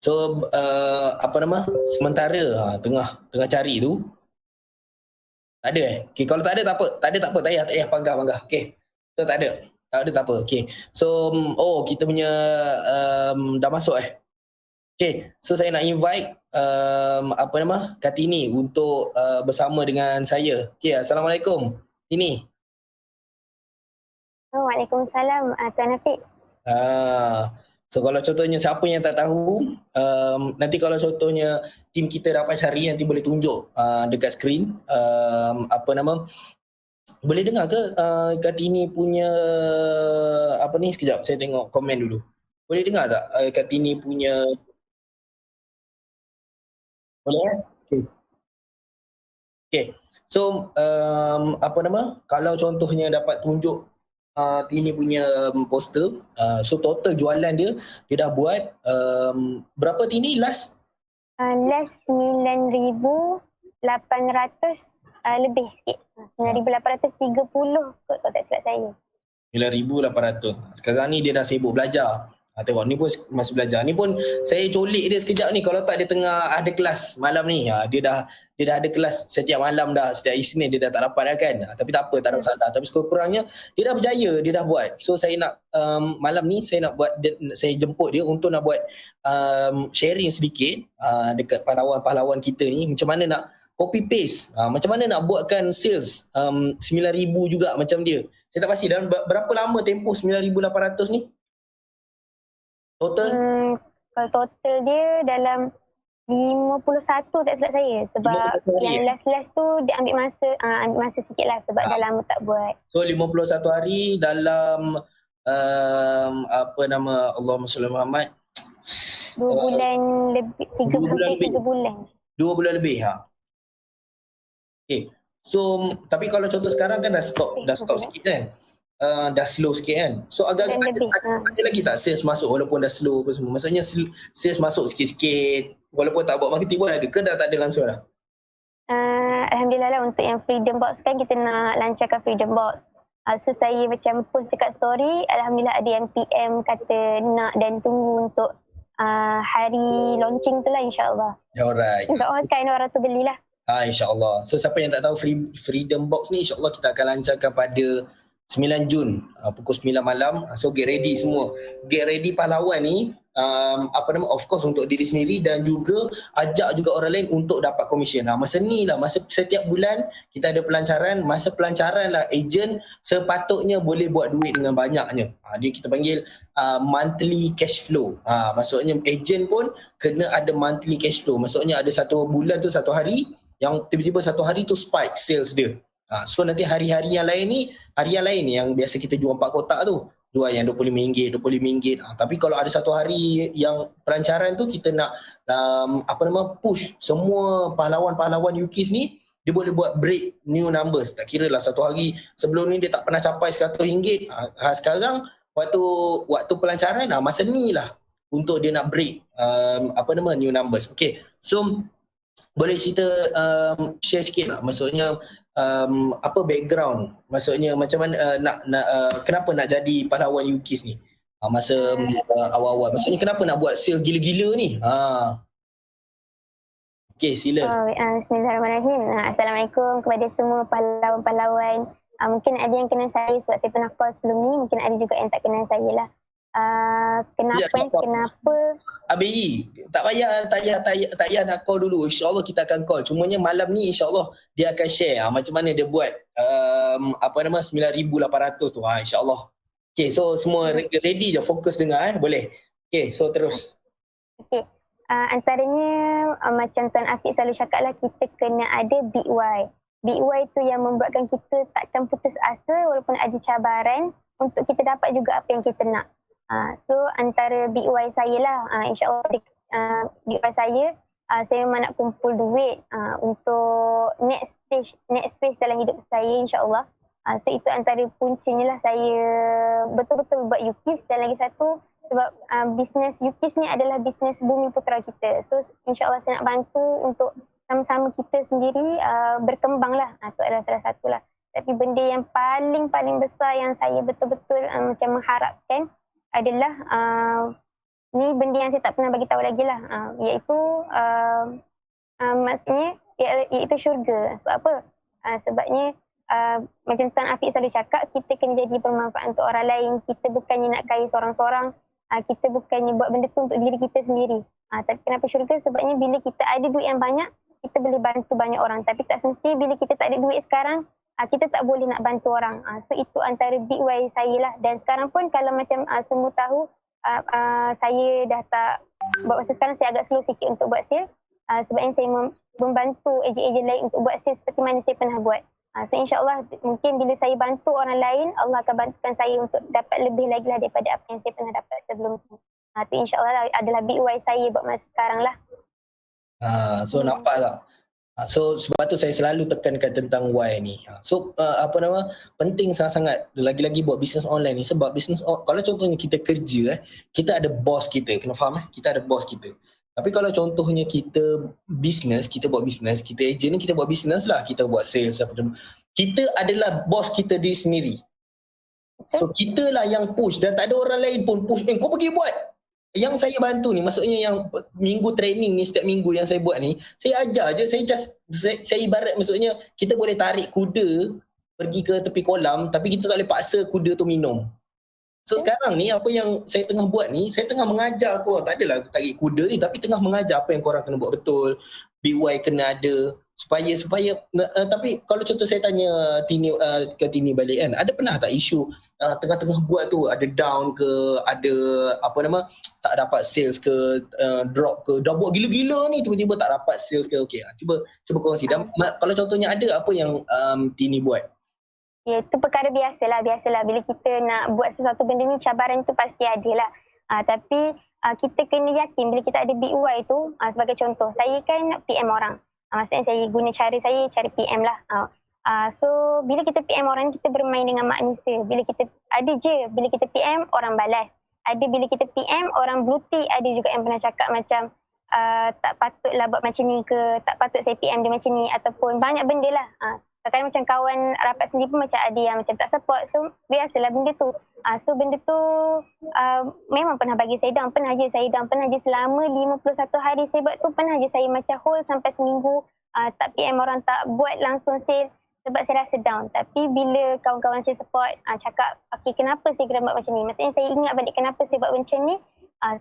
So apa nama, sementara tengah cari tu, tak ada okey, kalau tak ada tak apa, tak payah panggah. Okey, so tak ada, tak apa. Okey, so kita punya dah masuk okey, so saya nak invite apa nama, Kartini untuk bersama dengan saya. Okey, Assalamualaikum Tini. Waalaikumsalam, Tuan Afiq. So kalau contohnya siapa yang tak tahu, nanti kalau contohnya tim kita dapat cari, nanti boleh tunjuk dekat skrin, apa nama, boleh dengar ke Kartini punya apa ni, sekejap saya tengok komen dulu. Boleh dengar tak Kartini punya, boleh Okey. Okey. So apa nama, kalau contohnya dapat tunjuk Tini punya poster, so total jualan dia dah buat berapa Tini last? Last 9,800 lebih sikit. 9,830 kot kalau tak silap saya. 9,800. Sekarang ni dia dah sibuk belajar. Tengok ni pun masih belajar. Ni pun saya colik dia sekejap ni, kalau tak dia tengah ada kelas malam ni. Dia dah ada kelas setiap malam dah, setiap Isnin dia dah tak dapat dah kan. Tapi tak apa, tak ada masalah. Tapi sekurang-kurangnya dia dah berjaya, dia dah buat. So saya nak malam ni saya nak buat, saya jemput dia untuk nak buat sharing sedikit dekat pahlawan-pahlawan kita ni, macam mana nak copy paste, macam mana nak buatkan sales 9,000 juga macam dia. Saya tak pasti dalam berapa lama tempoh 9,800 ni? Total? Kalau total dia dalam 51 tak silap saya. Sebab yang last-last tu dia ambil masa sikit lah sebab dah lama tak buat. So 51 hari dalam apa nama, Allahumma salli Muhammad, 2 bulan lebih, 3 bulan. 2 bulan lebih. Okay. So tapi kalau contoh sekarang kan dah stop sikit kan, dah slow sikit kan. So agak ada lagi tak sales masuk walaupun dah slow apa semua? Maksudnya sales masuk sikit-sikit walaupun tak buat marketing pun ada ke, dah tak ada langsung dah? Alhamdulillah lah, untuk yang Freedom Box kan kita nak lancarkan Freedom Box. So saya macam post dekat story, alhamdulillah ada yang PM kata nak dan tunggu untuk hari launching tu lah, insyaAllah. Alright. Doakan orang tu belilah. InsyaAllah. So siapa yang tak tahu Freedom Box ni, insyaAllah kita akan lancarkan pada 9 Jun pukul 9 malam. So get ready semua. Get ready pahlawan ni, apa nama, of course untuk diri sendiri dan juga ajak juga orang lain untuk dapat komisen. Masa ni lah, masa setiap bulan kita ada pelancaran. Masa pelancaran lah ejen sepatutnya boleh buat duit dengan banyaknya. Dia kita panggil monthly cash flow. Maksudnya ejen pun kena ada monthly cash flow. Maksudnya ada satu bulan tu, satu hari yang tiba-tiba satu hari tu spike sales dia. So nanti hari-hari yang lain ni, hari yang lain yang biasa kita jual 4 kotak tu, jual yang RM25, RM25. Tapi kalau ada satu hari yang pelancaran tu, kita nak apa nama, push semua pahlawan-pahlawan UKIS ni, dia boleh buat break new numbers. Tak kira lah satu hari sebelum ni dia tak pernah capai RM100. Sekarang waktu pelancaran, masa ni lah untuk dia nak break apa nama, new numbers. Okay, so boleh cerita share sikit tak, maksudnya apa background, maksudnya macam mana kenapa nak jadi pahlawan UKIS ni masa awal-awal, maksudnya kenapa nak buat sales gila-gila ni? Okay, sila. Bismillahirrahmanirrahim. Assalamualaikum kepada semua pahlawan-pahlawan. Mungkin ada yang kenal saya sebab saya pernah call sebelum ni, mungkin ada juga yang tak kenal saya lah. Kenapa ABI, tak payah nak call dulu. InsyaAllah kita akan call. Cumanya malam ni insyaAllah dia akan share macam mana dia buat apa nama 9,800 tu. InsyaAllah. Okay, so semua ready je, fokus dengar boleh. Okay, so terus. Okay, antaranya macam Tuan Afiq selalu cakap lah, kita kena ada big why. Big why tu yang membuatkan kita takkan putus asa walaupun ada cabaran untuk kita dapat juga apa yang kita nak. So antara big why saya lah, insyaAllah big why saya memang nak kumpul duit untuk next phase dalam hidup saya, insyaAllah. So itu antara puncanya lah saya betul-betul buat UKIS. Dan lagi satu, sebab bisnes UKIS ni adalah bisnes bumi putera kita. So insyaAllah saya nak bantu untuk sama-sama kita sendiri berkembang lah. Itu adalah salah satu lah. Tapi benda yang paling besar yang saya betul-betul macam mengharapkan adalah ni benda yang saya tak pernah bagi tahu lagi lah. Iaitu maksudnya iaitu syurga. Sebab apa? Sebabnya macam Tuan Afiq selalu cakap, kita kena jadi bermanfaat untuk orang lain. Kita bukannya nak kaya seorang-seorang. Kita bukannya buat benda tu untuk diri kita sendiri. Tapi kenapa syurga? Sebabnya bila kita ada duit yang banyak, kita boleh bantu banyak orang. Tapi tak semesti bila kita tak ada duit sekarang, kita tak boleh nak bantu orang. So itu antara big why saya lah. Dan sekarang pun kalau macam semua tahu, saya dah tak buat masa sekarang, saya agak slow sikit untuk buat sale. Sebabnya saya membantu ejen-ejen lain untuk buat sale seperti mana saya pernah buat. So insyaAllah mungkin bila saya bantu orang lain, Allah akan bantukan saya untuk dapat lebih lagi lah daripada apa yang saya pernah dapat sebelum tu. Itu insyaAllah adalah big why saya buat masa sekarang lah. So nampak tak? So sebab tu saya selalu tekankan tentang why ni. So penting sangat-sangat lagi-lagi buat bisnes online ni, sebab bisnes kalau contohnya kita kerja, kita ada bos kita, kena faham kita ada bos kita. Tapi kalau contohnya kita bisnes, kita buat bisnes, kita ejen ni kita buat bisnes lah, kita buat sales kita adalah bos kita diri sendiri. So kita lah yang push dan tak ada orang lain pun push, kau pergi buat. Yang saya bantu ni, maksudnya yang minggu training ni, setiap minggu yang saya buat ni, saya ajar je, saya ibarat maksudnya kita boleh tarik kuda pergi ke tepi kolam, tapi kita tak boleh paksa kuda tu minum. So sekarang ni apa yang saya tengah buat ni, saya tengah mengajar korang, tak adalah tarik kuda ni, tapi tengah mengajar apa yang korang kena buat betul, BY kena ada, supaya tapi kalau contoh saya tanya ke Tini balik kan, ada pernah tak isu tengah-tengah buat tu ada down ke, ada tak dapat sales ke, drop ke, dah buat gila-gila ni tiba-tiba tak dapat sales ke? Okey, cuba kongsi. Dan kalau contohnya ada, apa yang Tini buat? Ya, itu perkara biasalah. Bila kita nak buat sesuatu benda ni, cabaran tu pasti ada lah. Tapi kita kena yakin bila kita ada big why tu. Sebagai contoh, saya kan PM orang. Maksudnya saya guna cara PM lah. So bila kita PM orang, kita bermain dengan manusia. Bila kita PM, orang balas. Ada bila kita PM, orang blue tick. Ada juga yang pernah cakap macam tak patutlah buat macam ni ke, tak patut saya PM dia macam ni, ataupun banyak benda lah. Kadang macam kawan rapat sendiri pun macam ada yang macam tak support. So biasalah benda tu. So benda tu memang pernah bagi saya down. Pernah je selama 51 hari saya buat tu, pernah je saya macam hold sampai seminggu tak PM orang, tak buat langsung sale sebab saya rasa down. Tapi bila kawan-kawan saya support, cakap okay, kenapa saya kena buat macam ni, maksudnya saya ingat balik kenapa saya buat macam ni.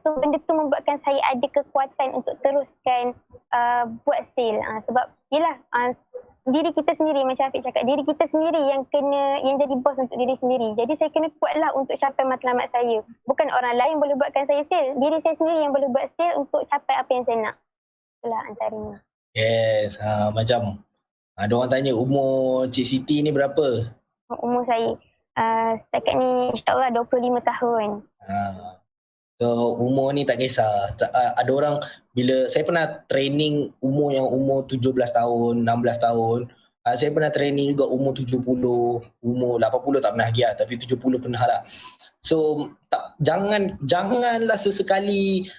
So benda tu membuatkan saya ada kekuatan untuk teruskan buat sale. Sebab yelah, diri kita sendiri, macam Afiq cakap, diri kita sendiri yang jadi bos untuk diri sendiri. Jadi saya kena kuatlah untuk capai matlamat saya. Bukan orang lain boleh buatkan saya sale, diri saya sendiri yang boleh buat sale untuk capai apa yang saya nak. Itulah antaranya. Yes, macam ada orang tanya umur Cik Siti ni berapa? Umur saya setakat ni insyaAllah 25 tahun. So umur ni tak kisah. Ada orang, bila saya pernah training umur 17 tahun, 16 tahun. Saya pernah training juga umur 70, umur 80 tak pernah lagi lah, tapi 70 pernah lah. So janganlah sesekali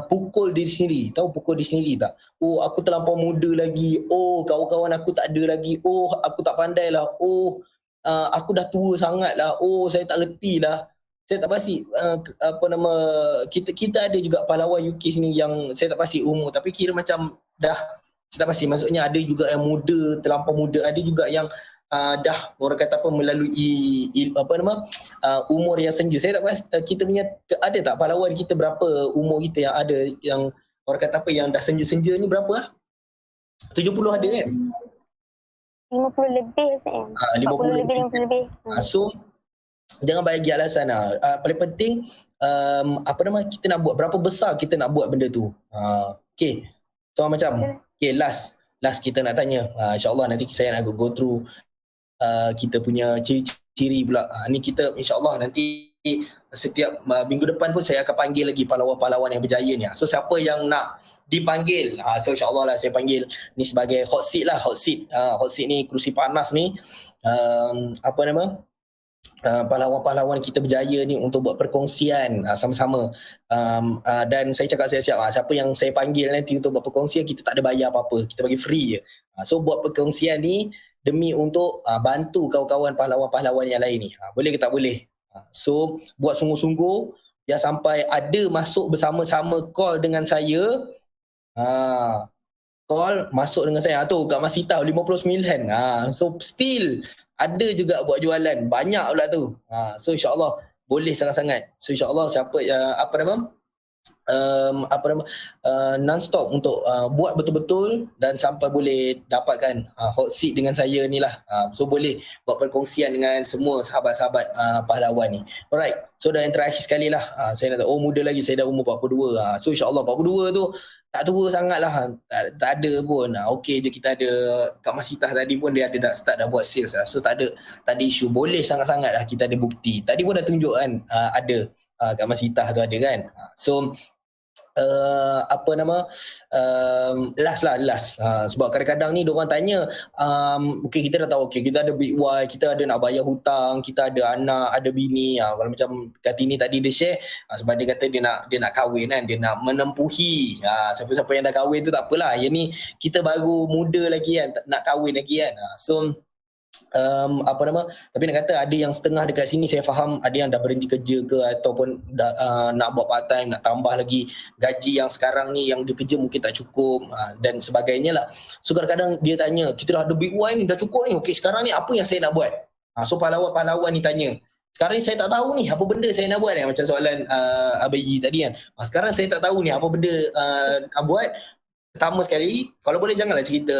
pukul diri sendiri. Tahu pukul diri sendiri tak? Oh, aku terlampau muda lagi. Oh, kawan-kawan aku tak ada lagi. Oh, aku tak pandai lah. Oh, aku dah tua sangat lah. Oh, saya tak reti lah. Saya tak pasti kita ada juga pahlawan UK sini yang saya tak pasti umur, tapi kira macam dah, saya tak pasti, maksudnya ada juga yang muda, terlampau muda, ada juga yang dah orang kata melalui umur yang senja. Saya tak pasti kita punya ada tak pahlawan kita, berapa umur kita yang ada, yang orang kata yang dah senja-senja ni berapa 70 ada kan? 50 lebih saya. 50 lebih. So jangan bagi alasan lah. Paling penting kita nak buat, berapa besar kita nak buat benda tu. Okay. So macam last kita nak tanya, insyaAllah nanti saya nak go through kita punya ciri-ciri pula. Ni kita insyaAllah nanti setiap minggu depan pun saya akan panggil lagi pahlawan-pahlawan yang berjaya ni. So siapa yang nak dipanggil, so insyaAllah lah saya panggil ni sebagai hot seat lah. Hot seat ni kerusi panas ni, pahlawan-pahlawan kita berjaya ni untuk buat perkongsian sama-sama. Dan saya cakap saya siap, siapa yang saya panggil nanti untuk buat perkongsian, kita tak ada bayar apa-apa, kita bagi free je. So buat perkongsian ni demi untuk bantu kawan-kawan pahlawan-pahlawan yang lain ni. Boleh ke tak boleh? So buat sungguh-sungguh, biar sampai ada masuk bersama-sama call dengan saya. Call masuk dengan saya. Tu kat Masita 59. So still ada juga buat jualan. Banyak pula tu. So insya-Allah boleh sangat-sangat. So insya-Allah siapa non-stop untuk buat betul-betul dan sampai boleh dapatkan hot seat dengan saya ni lah. So boleh buat perkongsian dengan semua sahabat-sahabat pahlawan ni. Alright, so dah yang terakhir sekali lah, saya nak tahu, muda lagi, saya dah umur 42. So insyaAllah 42 tu tak tua sangat lah, tak ada pun. Okey je kita ada Kak Masitah tadi pun dia ada dah start dah buat sales lah. So tak ada isu, boleh sangat-sangat lah, kita ada bukti. Tadi pun dah tunjuk kan, ada Kak Masitah tu ada kan. So last sebab kadang-kadang ni diorang tanya, okay, kita dah tahu, okay, kita ada big why, kita ada nak bayar hutang, kita ada anak, ada bini. Kalau macam Kartini tadi dia share, sebab dia kata dia nak kahwin kan, dia nak menempuhi. Siapa-siapa yang dah kahwin tu tak apalah, yang ni kita baru muda lagi kan, nak kahwin lagi kan. So tapi nak kata ada yang setengah dekat sini saya faham, ada yang dah berhenti kerja ke ataupun nak buat part time, nak tambah lagi gaji yang sekarang ni yang dia kerja mungkin tak cukup dan sebagainya lah. So kadang-kadang dia tanya, kita dah ada big why ni, dah cukup ni, okey sekarang ni apa yang saya nak buat? So pahlawan ni tanya, sekarang ni saya tak tahu ni apa benda saya nak buat ni, macam soalan Abang Iji tadi kan. Sekarang saya tak tahu ni apa benda nak buat. Pertama sekali, kalau boleh janganlah cerita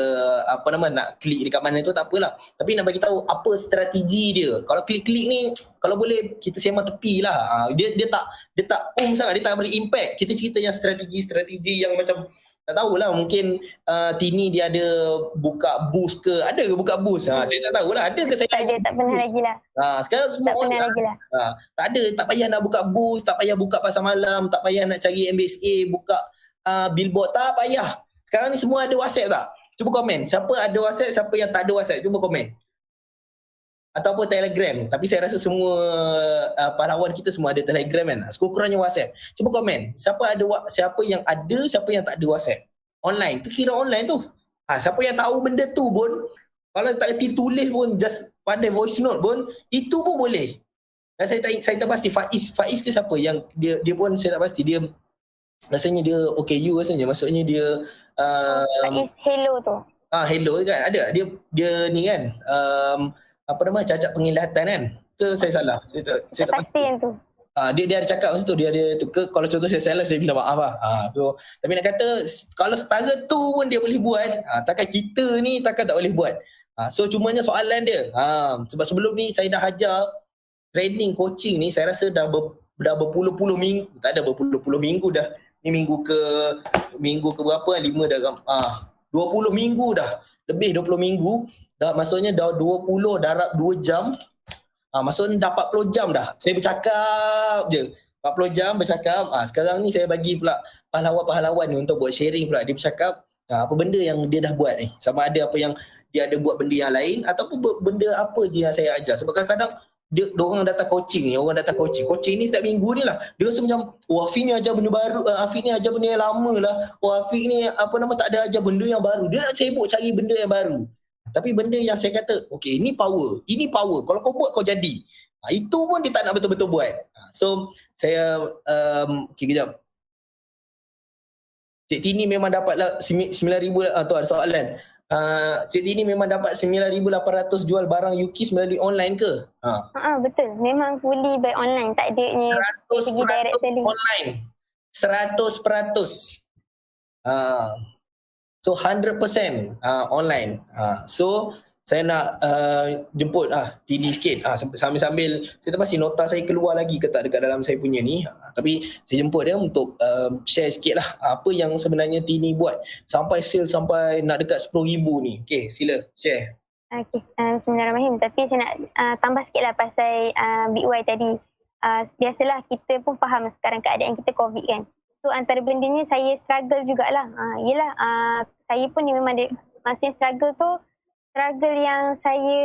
nak klik dekat mana tu, tak apalah. Tapi nak bagi tahu apa strategi dia. Kalau klik-klik ni, kalau boleh kita sembang tepi lah. Dia tak sangat, dia tak beri impact. Kita cerita yang strategi yang macam tak tahulah, mungkin Tini dia ada buka boost ke, ada ke buka boost? Saya tak tahulah, ada ke saya? Tak pernah lagi lah. Sekarang semua tak pernah lagi lah. Tak ada, tak payah nak buka boost, tak payah buka pasar malam, tak payah nak cari MBSA, buka billboard, tak payah. Sekarang ni semua ada WhatsApp tak? Cuba komen. Siapa ada WhatsApp, siapa yang tak ada WhatsApp, cuba komen. Ataupun Telegram. Tapi saya rasa semua pahlawan kita semua ada Telegram kan. Sekurang-kurangnya WhatsApp. Cuba komen. Siapa yang ada, siapa yang tak ada WhatsApp. Online. Tu kira online tu. Siapa yang tahu benda tu pun, kalau tak kerti tulis pun, just pandai voice note pun, itu pun boleh. Dan saya tak pasti Faiz ke siapa yang dia pun saya tak pasti, dia rasanya dia OKU rasanya, maksudnya dia Faiz Hello tu. Hello kan, ada dia ni kan, cacat penglihatan kan, ke saya salah, saya tak pasti yang tu. Dia ada cakap masa tu, dia ada tu ke, kalau contoh saya salah saya minta maaf lah. So, tapi nak kata kalau setara tu pun dia boleh buat, takkan kita ni takkan tak boleh buat. So cumanya soalan dia, sebab sebelum ni saya dah ajar training coaching ni, saya rasa dah berpuluh-puluh minggu, tak ada berpuluh-puluh minggu dah. Ni minggu ke berapa? 5 dah. 20 minggu dah. Lebih 20 minggu. Maksudnya dah 20 darab 2 jam. Maksudnya dah 40 jam dah. Saya bercakap je. 40 jam bercakap. Sekarang ni saya bagi pula pahlawan-pahlawan ni untuk buat sharing pula. Dia bercakap apa benda yang dia dah buat ni. Sama ada apa yang dia ada buat benda yang lain ataupun benda apa je yang saya ajar. Sebab kadang-kadang orang datang coaching ni setiap minggu ni lah, dia rasa macam Afiq ni ajar benda baru, Afiq ni ajar benda yang lama lah, Afiq ni tak ada ajar benda yang baru, dia nak sibuk cari benda yang baru. Tapi benda yang saya kata, okay, ini power, kalau kau buat kau jadi, itu pun dia tak nak betul-betul buat. So saya okay, kejap, Cik Tini memang dapatlah 9,000 tu ada soalan. Cik Tini memang dapat 9,800 jual barang Yukis melalui online ke? Betul. Memang fully by online. Tak ada ni segi direct selling. Online. 100%. So 100% online. So saya nak jemput Tini sikit. Sambil-sambil saya tak pasti nota saya keluar lagi ke tak dekat dalam saya punya ni. Tapi saya jemput dia untuk share sikit lah apa yang sebenarnya Tini buat sampai sale sampai nak dekat 10,000 ni. Okay, sila share. Okay, Bismillahirrahmanirrahim. Tapi saya nak tambah sikit lah pasal Big Y tadi. Biasalah kita pun faham sekarang keadaan kita COVID kan. So antara bendanya saya struggle jugalah. Yelah, saya pun ni memang maksudnya struggle yang saya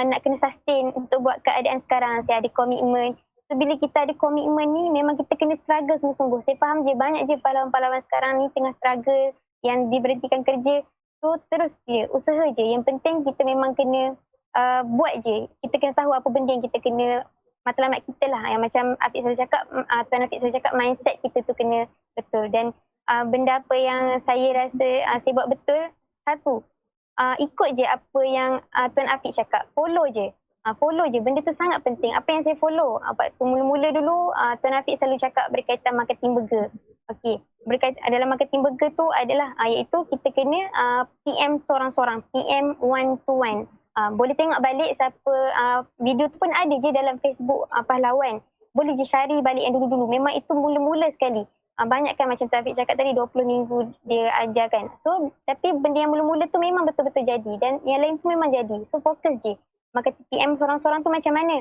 nak kena sustain untuk buat keadaan sekarang. Saya ada komitmen. So bila kita ada komitmen ni memang kita kena struggle sungguh-sungguh. Saya faham je banyak je pahlawan-pahlawan sekarang ni tengah struggle yang diberhentikan kerja. So terus je, usaha je. Yang penting kita memang kena buat je. Kita kena tahu apa benda yang kita kena matlamat kita lah. Yang macam Afiq selalu cakap, Tuan Afiq selalu cakap mindset kita tu kena betul. Dan benda apa yang saya rasa saya buat betul, satu, ikut je apa yang Tuan Afiq cakap. Follow je. Follow je. Benda tu sangat penting. Apa yang saya follow? Waktu mula-mula dulu, Tuan Afiq selalu cakap berkaitan marketing burger. Okey. Dalam marketing burger tu adalah iaitu kita kena PM seorang-seorang. PM one to one. Boleh tengok balik siapa video tu pun ada je dalam Facebook Pahlawan. Boleh je cari balik yang dulu-dulu. Memang itu mula-mula sekali. Banyak kan macam Taufik cakap tadi 20 minggu dia ajarkan. So tapi benda yang mula-mula tu memang betul-betul jadi dan yang lain pun memang jadi. So fokus je. Maka PM seorang-seorang tu macam mana?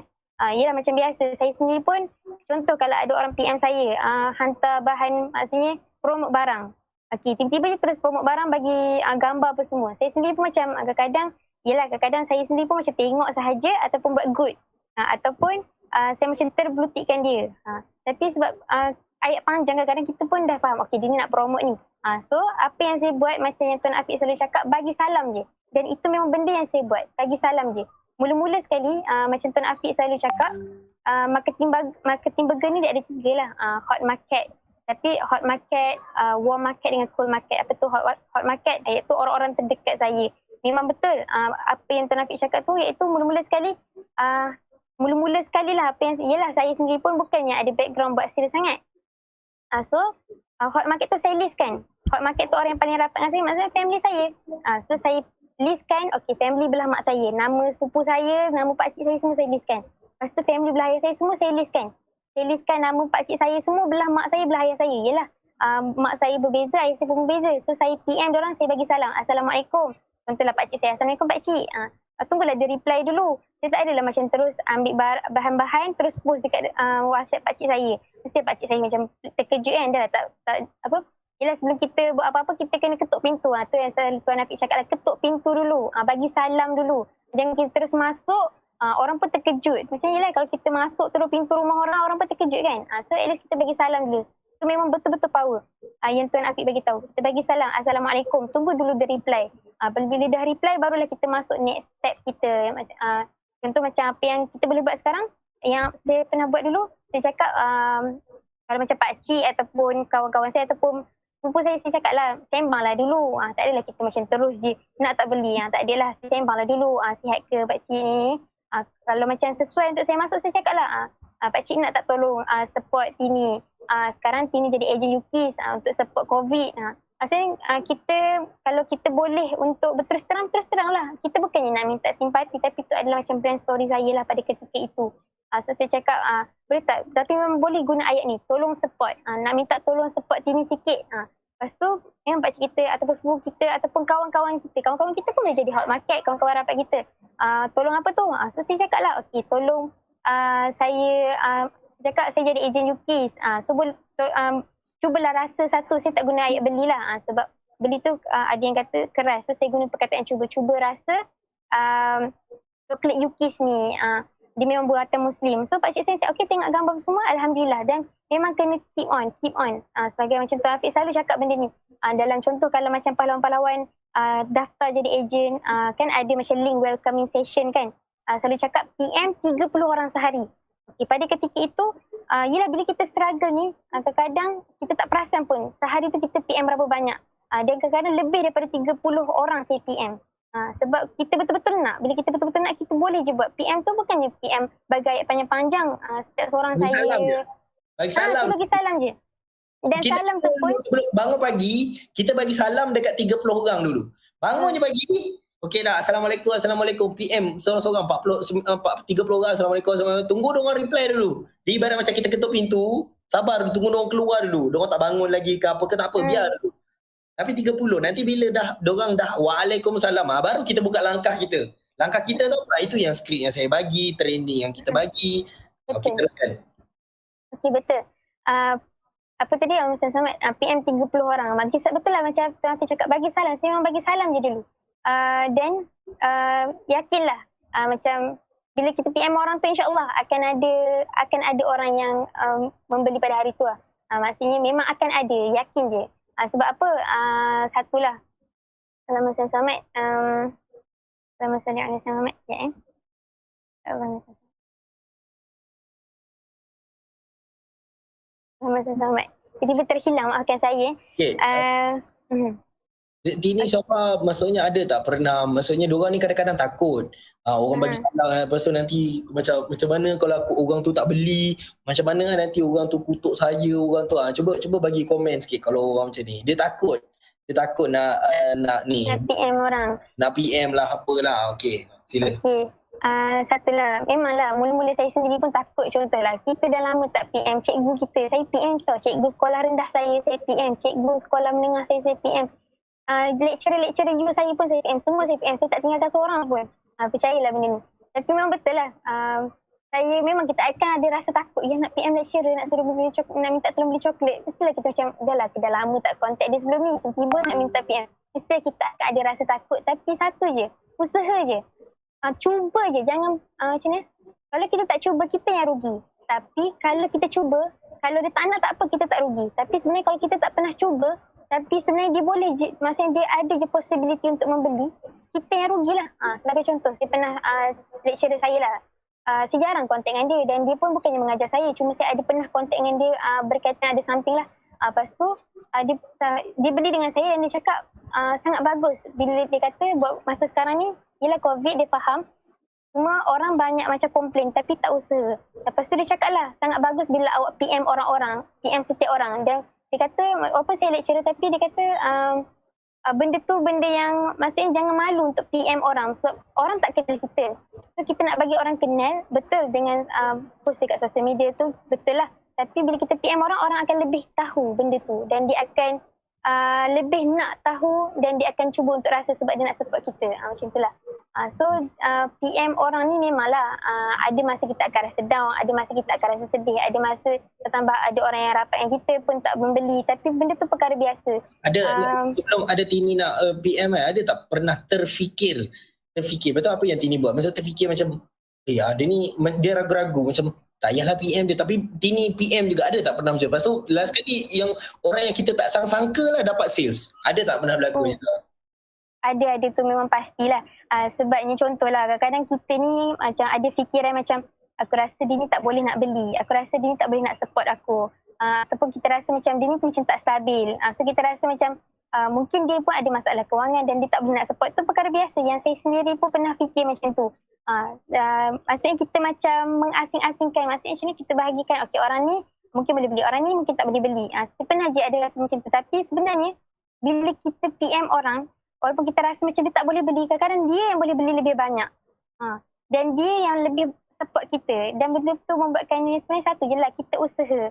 Yelah macam biasa. Saya sendiri pun contoh kalau ada orang PM saya hantar bahan maksudnya promote barang. Okay, tiba-tiba je terus promote barang bagi gambar apa semua. Saya sendiri pun macam kadang-kadang saya sendiri pun macam tengok sahaja ataupun buat good. Ataupun saya macam terblutikkan dia. Tapi sebab ayat panjang kadang-kadang kita pun dah faham, okay dia ni nak promote ni. So apa yang saya buat macam yang Tuan Afiq selalu cakap, bagi salam je. Dan itu memang benda yang saya buat, bagi salam je. Mula-mula sekali macam Tuan Afiq selalu cakap, marketing burger ni dia ada 3 lah. Hot market. Tapi hot market, warm market dengan cold market. Apa tu hot market? Iaitu orang-orang terdekat saya. Memang betul apa yang Tuan Afiq cakap tu, iaitu mula-mula sekali lah apa yang yelah saya sendiri pun bukannya ada background buat sales sangat. So hot market tu saya listkan. Hot market tu orang yang paling rapat dengan saya maksudnya family saya. So saya listkan, okay family belah mak saya, nama sepupu saya, nama pakcik saya semua saya listkan. Lepas tu family belah ayah saya semua saya listkan. Saya listkan nama pakcik saya semua belah mak saya, belah ayah saya. Yelah mak saya berbeza, ayah saya pun berbeza. So saya PM diorang, saya bagi salam. Assalamualaikum. Contohlah pakcik saya, Assalamualaikum pakcik. Tunggulah dia reply dulu. Saya tak adalah macam terus ambil bahan-bahan terus post dekat WhatsApp pakcik saya. Mesti pakcik saya macam terkejut kan. Dah tak apa. Yelah sebelum kita buat apa-apa kita kena ketuk pintu. Tu yang Tuan Afiq cakap lah, ketuk pintu dulu. Bagi salam dulu. Jangan kita terus masuk, orang pun terkejut. Macam yelah kalau kita masuk terus pintu rumah orang pun terkejut kan. So at least kita bagi salam dulu. Itu memang betul-betul power yang Tuan Afiq bagi tahu. Kita bagi salam, Assalamualaikum. Tunggu dulu dia reply. Bila dah reply barulah kita masuk next step kita. Contoh macam apa yang kita boleh buat sekarang, yang saya pernah buat dulu, saya cakap kalau macam pakcik ataupun kawan-kawan saya ataupun sepupu saya cakap lah, sembanglah dulu. Tak adalah kita macam terus je nak tak beli. Tak adalah, sembanglah dulu. Sihat ke pakcik ni? Kalau macam sesuai untuk saya masuk, saya cakap lah, pakcik nak tak tolong support Tini. Sekarang Tini jadi ejen UKIS untuk support COVID. Maksudnya kita, kalau kita boleh untuk berterus terang lah. Kita bukannya nak minta simpati, tapi itu adalah macam brand story saya lah pada ketika itu. So saya cakap, boleh tak? Tapi memang boleh guna ayat ni, tolong support. Nak minta tolong support Tini sikit. Lepas tu, memang pakcik kita ataupun sepupu kita ataupun kawan-kawan kita pun boleh jadi hot market, kawan-kawan rapat kita. Tolong apa tu? So saya cakap lah, okay tolong saya cakap saya jadi ejen UKIS. So cubalah rasa satu, saya tak guna ayat belilah. Sebab beli tu ada yang kata keras. So saya guna perkataan cuba rasa coklat UKIS ni. Dia memang buatan Muslim. So pakcik saya cakap, okay tengok gambar semua, Alhamdulillah. Dan memang kena keep on. Sebagai macam Tuan Afiq selalu cakap benda ni. Dalam contoh kalau macam pahlawan-pahlawan daftar jadi ejen, kan ada macam link welcoming session kan. Selalu cakap PM 30 orang sehari. Okay, pada ketika itu, yelah bila kita struggle ni, kadang-kadang kita tak perasan pun sehari tu kita PM berapa banyak. Dan kadang-kadang lebih daripada 30 orang saya PM. Sebab kita betul-betul nak, bila kita betul-betul nak, kita boleh je buat. PM tu bukannya PM bagi ayat panjang-panjang. Setiap seorang bagi saya salam je. Bagi salam. Bagi salam je. Dan kita salam tu pun bangun pagi, kita bagi salam dekat 30 orang dulu. Bangun je pagi. Okey dah, Assalamualaikum PM seorang-seorang 30 orang, Assalamualaikum. Tunggu diorang reply dulu. Dia ibarat macam kita ketuk pintu, sabar tunggu diorang keluar dulu. Diorang tak bangun lagi ke apa ke tak apa, biar dulu. Tapi 30, nanti bila diorang dah Waalaikumsalam, baru kita buka langkah kita. Langkah kita tu itu yang skrip yang saya bagi, training yang kita bagi. Okey, teruskan. Okey, betul. Apa tadi yang Ustaz Samad, PM 30 orang. Betul lah macam Tuan Afiq cakap, bagi salam. Saya memang bagi salam je dulu. Dan yakinlah macam bila kita PM orang tu, insyaAllah akan ada orang yang membeli pada hari tu lah. Maksudnya memang akan ada, yakin je. Sebab apa? Satulah, Allahumma salli ala Muhammad. Allahumma salli ala Muhammad. Ya, Sama-sama. Tiba-tiba terhilang, maafkan saya. Okay. Mhm. Tini Syafa maksudnya ada tak pernah, maksudnya diorang ni kadang-kadang takut. Orang bagi salah, lepas tu nanti macam mana kalau orang tu tak beli, macam mana nanti orang tu kutuk saya, orang tu. Cuba bagi komen sikit kalau orang macam ni. Dia takut nak ni. Nak PM orang. Nak PM lah apalah. Okey, sila. Okey. Satulah, memanglah mula-mula saya sendiri pun takut. Contohlah, kita dah lama tak PM cikgu kita. Saya PM tau, cikgu sekolah rendah saya PM. Cikgu sekolah menengah saya PM. Lecturer you saya pun saya PM. Semua saya PM. Saya tak tinggalkan seorang pun. Percayalah benda ni. Tapi memang betul lah. Memang kita akan ada rasa takut. Ya, nak PM lecturer, nak suruh beli coklat, nak minta tolong beli coklat. Mestilah kita macam, dah lama tak contact dia sebelum ni. Tiba-tiba nak minta PM. Mestilah kita akan ada rasa takut. Tapi satu je, usaha je. Cuba je. Jangan, macam ni. Kalau kita tak cuba, kita yang rugi. Tapi kalau kita cuba, kalau dia tak nak tak apa, kita tak rugi. Tapi sebenarnya kalau kita tak pernah cuba, tapi sebenarnya dia boleh je, maksudnya dia ada je possibility untuk membeli, kita yang rugilah. Sebagai contoh, saya pernah lecturer saya lah. Saya jarang kontak dengan dia dan dia pun bukannya mengajar saya, cuma saya ada pernah kontak dengan dia berkaitan ada something lah. Lepas tu dia beli dengan saya dan dia cakap sangat bagus bila dia kata buat masa sekarang ni, yelah COVID dia faham, semua orang banyak macam komplain tapi tak usaha. Lepas tu dia cakap lah, sangat bagus bila awak PM orang-orang, PM setiap orang. Dan dia kata, walaupun saya lecturer tapi dia kata benda tu benda yang maksudnya jangan malu untuk PM orang sebab orang tak kenal kita. So kita nak bagi orang kenal, betul dengan post dekat sosial media tu, betul lah. Tapi bila kita PM orang, orang akan lebih tahu benda tu dan dia akan lebih nak tahu dan dia akan cuba untuk rasa sebab dia nak support kita. Macam itulah. PM orang ni memanglah ada masa kita akan rasa down, ada masa kita akan rasa sedih, ada masa tertambah ada orang yang rapat dengan kita pun tak membeli, tapi benda tu perkara biasa. Sebelum ada Tini nak PM ada tak pernah terfikir betul apa yang Tini buat? Masa terfikir macam dia ni dia ragu-ragu macam tak payahlah PM dia, tapi Tini PM juga, ada tak pernah macam? Lepas tu last kali yang orang yang kita tak sangka lah dapat sales, ada tak pernah berlaku macam tu? Ada tu memang pastilah. Sebabnya contohlah kadang-kadang kita ni macam ada fikiran macam aku rasa dia ni tak boleh nak beli, aku rasa dia ni tak boleh nak support aku, ataupun kita rasa macam dia ni macam tak stabil. So kita rasa macam mungkin dia pun ada masalah kewangan dan dia tak boleh nak support. Tu perkara biasa yang saya sendiri pun pernah fikir macam tu. Maksudnya kita macam mengasing-asingkan, maksudnya macam ni kita bahagikan, okey orang ni mungkin boleh beli, orang ni mungkin tak boleh beli. Pernah je ada rasa macam tu. Tapi sebenarnya bila kita PM orang, walaupun kita rasa macam dia tak boleh beli, kadang-kadang dia yang boleh beli lebih banyak. Dan dia yang lebih support kita. Dan benda tu membuatkan sebenarnya satu je lah, kita usaha.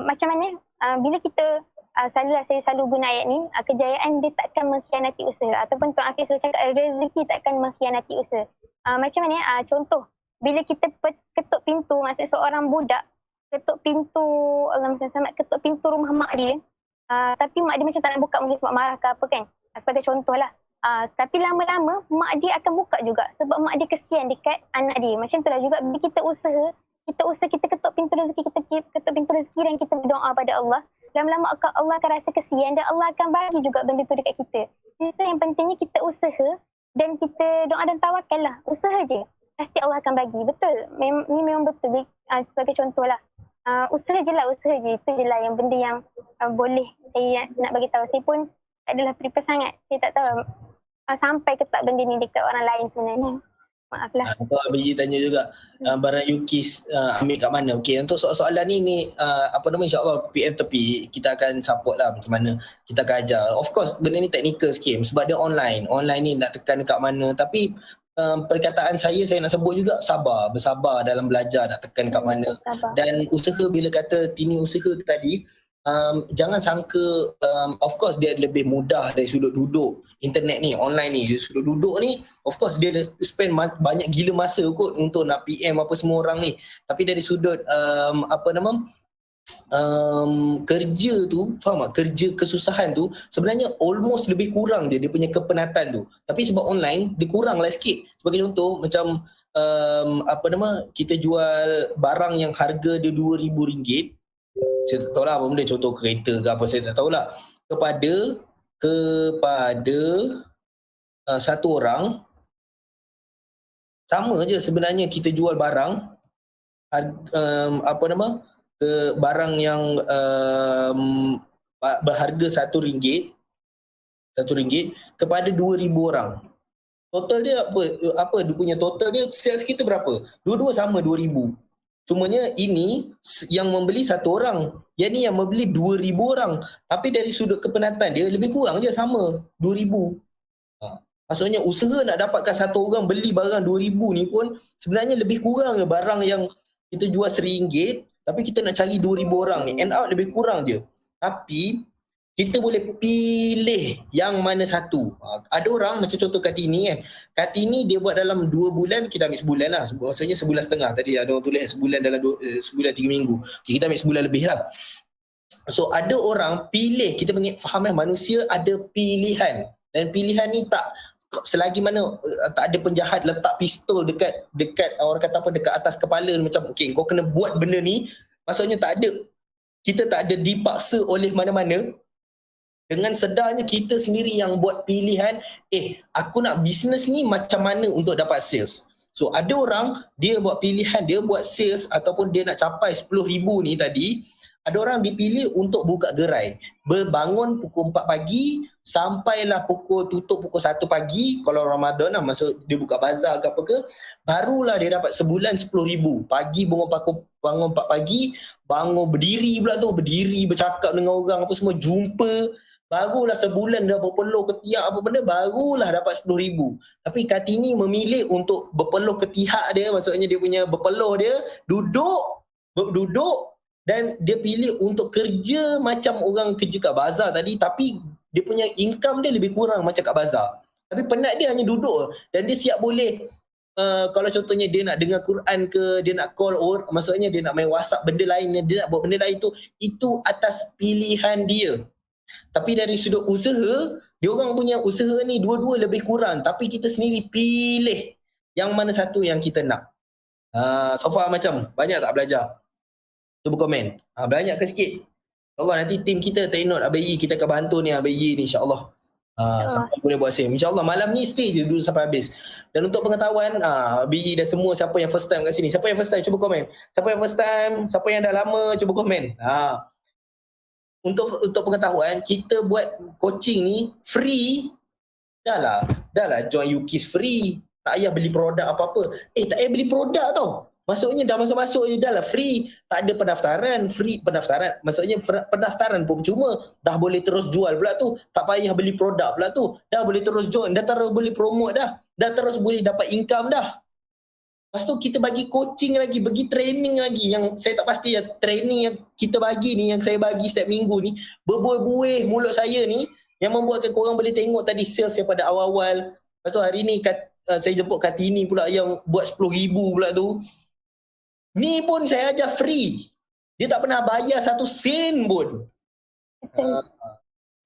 Macam mana? Bila kita, saya selalu guna ayat ni, kejayaan dia takkan mengkhianati usaha. Ataupun Tuan Hafiz selalu cakap, rezeki takkan mengkhianati usaha. Macam mana? Contoh, bila kita ketuk pintu, maksudnya seorang budak, ketuk pintu, ketuk pintu rumah mak dia, tapi mak dia macam tak nak buka mungkin sebab marah ke apa kan. Sebagai contoh lah. Tapi lama-lama mak dia akan buka juga sebab mak dia kesian dekat anak dia. Macam tu lah juga bila kita usaha, kita ketuk pintu rezeki, kita ketuk pintu rezeki dan kita berdoa pada Allah. Lama-lama Allah akan rasa kesian dan Allah akan bagi juga benda tu dekat kita. So yang pentingnya kita usaha dan kita doa dan tawakal lah. Usaha je. Pasti Allah akan bagi. Betul. Ni memang betul. Sebagai contoh lah. Usaha je lah. Itu je lah yang benda yang boleh saya nak bagi tahu. Saya pun adalah prefer sangat. Saya tak tahu sampai ke tak benda ni dekat orang lain sebenarnya. Maaflah. Biji tanya juga barang Yukis ambil kat mana? Okey, untuk soalan ni insya-Allah PM tepi kita akan support lah macam mana kita akan ajar. Of course benda ni technical sikit sebab dia online. Online ni nak tekan dekat mana, tapi perkataan saya nak sebut juga bersabar dalam belajar, nak tekan dekat mana. Dan usaha, bila kata Tini usaha tadi, jangan sangka of course dia lebih mudah dari sudut duduk internet ni, online ni. Dari sudut duduk ni of course dia spend banyak gila masa kot untuk nak PM apa semua orang ni. Tapi dari sudut kerja tu, faham tak? Kerja kesusahan tu sebenarnya almost lebih kurang je dia punya kepenatan tu. Tapi sebab online dia kurang lah sikit. Sebagai contoh macam kita jual barang yang harga dia RM2,000, saya tak tahu lah apa benda, contoh kereta ke apa, saya tak tahulah, kepada satu orang, sama je sebenarnya kita jual barang ke barang yang berharga RM1 kepada 2,000 orang. Total dia apa dia punya total dia, sales kita berapa? Dua-dua sama 2,000. Cumanya ini yang membeli satu orang, yang ni yang membeli 2,000 orang. Tapi dari sudut kepenatan dia lebih kurang je sama 2,000. Maksudnya usaha nak dapatkan satu orang beli barang 2,000 ni pun sebenarnya lebih kurang je barang yang kita jual RM1, tapi kita nak cari 2,000 orang ni. End out lebih kurang je. Tapi kita boleh pilih yang mana satu. Ada orang macam contoh Kartini kan. Kartini dia buat dalam 2 bulan, kita ambil sebulan lah. Maksudnya sebulan setengah. Tadi ada orang tulis sebulan dalam sebulan 3 minggu. Okay, kita ambil sebulan lebih lah. So ada orang pilih, kita faham kan, manusia ada pilihan. Dan pilihan ni tak, selagi mana tak ada penjahat letak pistol dekat orang kata apa, dekat atas kepala macam okay, kau kena buat benda ni. Maksudnya tak ada, kita tak ada dipaksa oleh mana-mana. Dengan sedarnya kita sendiri yang buat pilihan, aku nak bisnes ni macam mana untuk dapat sales. So ada orang dia buat pilihan, dia buat sales ataupun dia nak capai 10,000 ni tadi. Ada orang dipilih untuk buka gerai, berbangun pukul 4 pagi sampailah tutup pukul 1 pagi. Kalau Ramadan lah, maksud dia buka bazar ke apa ke, barulah dia dapat sebulan 10,000. Pagi bangun 4 pagi, bangun berdiri pula tu, berdiri bercakap dengan orang apa semua, jumpa. Barulah sebulan dah berpeluh ketiak apa benda, barulah dapat 10,000. Tapi Kartini memilih untuk berpeluh ketiak dia, maksudnya dia punya berpeluh dia, duduk dan dia pilih untuk kerja macam orang kerja kat bazar tadi, tapi dia punya income dia lebih kurang macam kat bazar. Tapi penat dia hanya duduk dan dia siap boleh kalau contohnya dia nak dengar Quran ke, dia nak call or maksudnya dia nak main WhatsApp benda lain, dia nak buat benda lain tu, itu atas pilihan dia. Tapi dari sudut usaha, dia orang punya usaha ni dua-dua lebih kurang, tapi kita sendiri pilih yang mana satu yang kita nak. So far macam banyak tak belajar? Cuba komen. Banyak ke sikit? InsyaAllah nanti tim kita take note ABI, kita akan bantu ni ABI ni insyaAllah. Sampai boleh buat sale. InsyaAllah malam ni stay je dulu sampai habis. Dan untuk pengetahuan, ABI dan semua siapa yang first time kat sini, siapa yang first time cuba komen. Siapa yang first time, siapa yang dah lama cuba komen. Untuk pengetahuan, kita buat coaching ni free. Dah lah join UKIS free. Tak payah beli produk apa-apa. Tak payah beli produk tau. Maksudnya dah masuk-masuk je dah lah free. Tak ada pendaftaran, free pendaftaran. Maksudnya pendaftaran pun cuma. Dah boleh terus jual pula tu. Tak payah beli produk pula tu. Dah boleh terus join. Dah terus boleh promote dah. Dah terus boleh dapat income dah. Lepas tu kita bagi coaching lagi, bagi training lagi yang saya tak pasti ya, training yang kita bagi ni, yang saya bagi setiap minggu ni, berbuih-buih mulut saya ni yang membuatkan korang boleh tengok tadi sales daripada awal-awal. Lepas tu hari ni saya jemput Kartini pula yang buat 10,000 pula tu. Ni pun saya ajar free. Dia tak pernah bayar 1 sen pun.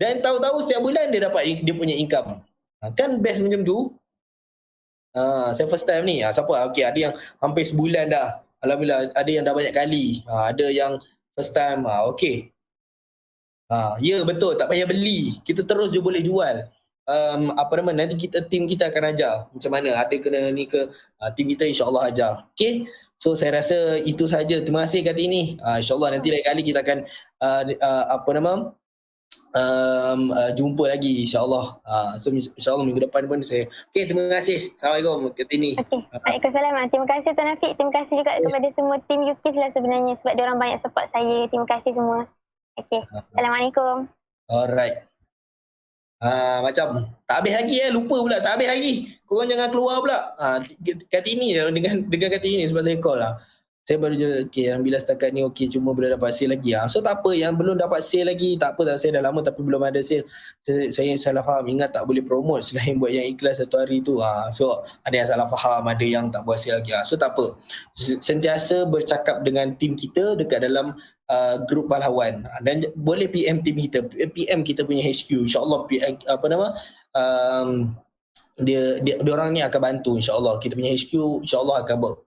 Dan tahu-tahu setiap bulan dia dapat dia punya income. Kan best macam tu. Saya first time ni. Siapa? Okay, ada yang hampir sebulan dah. Alhamdulillah, ada yang dah banyak kali. Ada yang first time. Okay. Ya betul, tak payah beli. Kita terus je boleh jual. Nanti tim kita akan ajar macam mana. Ada kena ni ke, tim kita insyaAllah ajar. Okay. So saya rasa itu saja. Terima kasih Kartini. InsyaAllah nanti lain kali kita akan jumpa lagi insyaAllah. So insyaAllah minggu depan pun saya. Okay, terima kasih. Assalamualaikum Kartini. Okay. Waalaikumsalam. Terima kasih Tuan Afiq. Terima kasih juga kepada semua tim UKIS lah sebenarnya sebab diorang banyak support saya. Terima kasih semua. Okay. Assalamualaikum. Alright. Macam tak habis lagi lupa pula tak habis lagi. Korang jangan keluar pula. Kartini dengan Kartini sebab saya call lah. Saya baru je alhamdulillah setakat ni cuma boleh dapat sale lagi. So tak apa yang belum dapat sale lagi, tak apa, saya dah lama tapi belum ada sale. Saya salah faham, ingat tak boleh promote selain buat yang ikhlas satu hari tu. So ada yang salah faham, ada yang tak buat sale lagi. So tak apa. Sentiasa bercakap dengan tim kita dekat dalam grup pahlawan. Dan boleh PM tim kita, PM kita punya HQ. InsyaAllah dia orang ni akan bantu insyaAllah. Kita punya HQ insyaAllah akan buat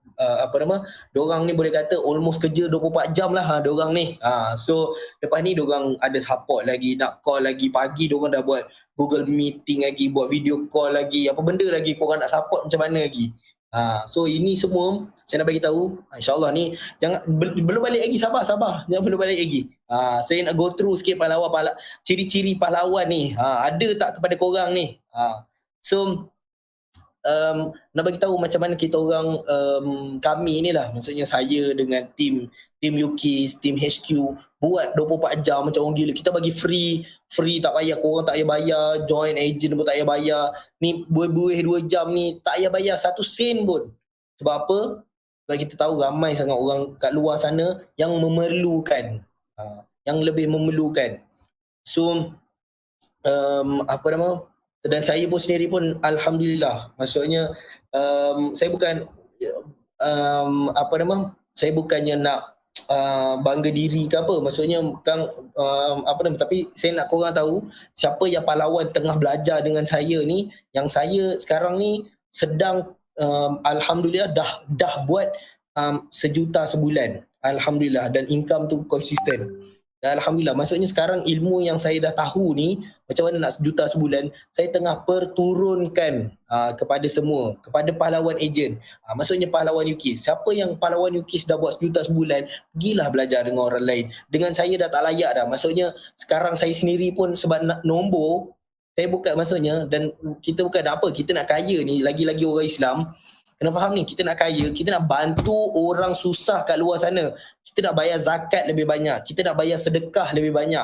diorang ni boleh kata almost kerja 24 jam lah diorang ni. So lepas ni diorang ada support lagi, nak call lagi. Pagi diorang dah buat Google Meeting lagi, buat video call lagi, apa benda lagi korang nak support macam mana lagi. So ini semua saya nak bagi tahu, insya-Allah ni jangan belum balik lagi, sabar, jangan belum balik lagi. Saya nak go through sikit ciri-ciri pahlawan ni. Ada tak kepada korang ni? So nak bagi tahu macam mana kita orang, kami ni lah, maksudnya saya dengan tim UKIS, tim HQ buat 24 jam macam orang gila. Kita bagi free tak payah, korang tak payah bayar, join agent pun tak payah bayar. Ni buih-buih 2 jam ni tak payah bayar 1 sen pun. Sebab apa? Sebab kita tahu ramai sangat orang kat luar sana yang memerlukan, yang lebih memerlukan. So apa nama, dan saya pun sendiri pun alhamdulillah, maksudnya saya bukan apa nama, saya bukannya nak bangga diri ke apa, maksudnya bukan apa nama, tapi saya nak korang tahu siapa yang pahlawan tengah belajar dengan saya ni, yang saya sekarang ni sedang alhamdulillah dah buat 1 juta sebulan, alhamdulillah, dan income tu konsisten. Dan alhamdulillah, maksudnya sekarang ilmu yang saya dah tahu ni macam mana nak 1 juta sebulan, saya tengah perturunkan kepada semua, kepada pahlawan ejen. Maksudnya pahlawan UKIS, siapa yang pahlawan UKIS dah buat 1 juta sebulan, pergilah belajar dengan orang lain. Dengan saya dah tak layak dah, maksudnya sekarang saya sendiri pun sebab nak nombor, saya bukan, maksudnya, dan kita bukan nak apa, kita nak kaya ni, lagi-lagi orang Islam, kena faham ni, kita nak kaya, kita nak bantu orang susah kat luar sana. Kita nak bayar zakat lebih banyak, kita nak bayar sedekah lebih banyak,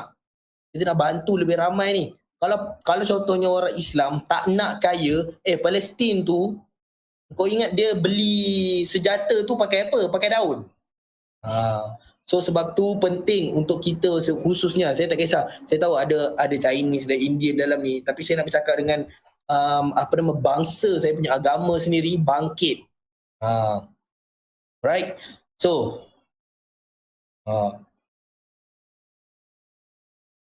kita nak bantu lebih ramai ni. Kalau contohnya orang Islam tak nak kaya, Palestin tu, kau ingat dia beli senjata tu pakai apa? Pakai daun. So sebab tu penting untuk kita khususnya, saya tak kisah, saya tahu ada Chinese dan Indian dalam ni, tapi saya nak bercakap dengan apa nama, bangsa saya punya agama sendiri bangkit. Right? So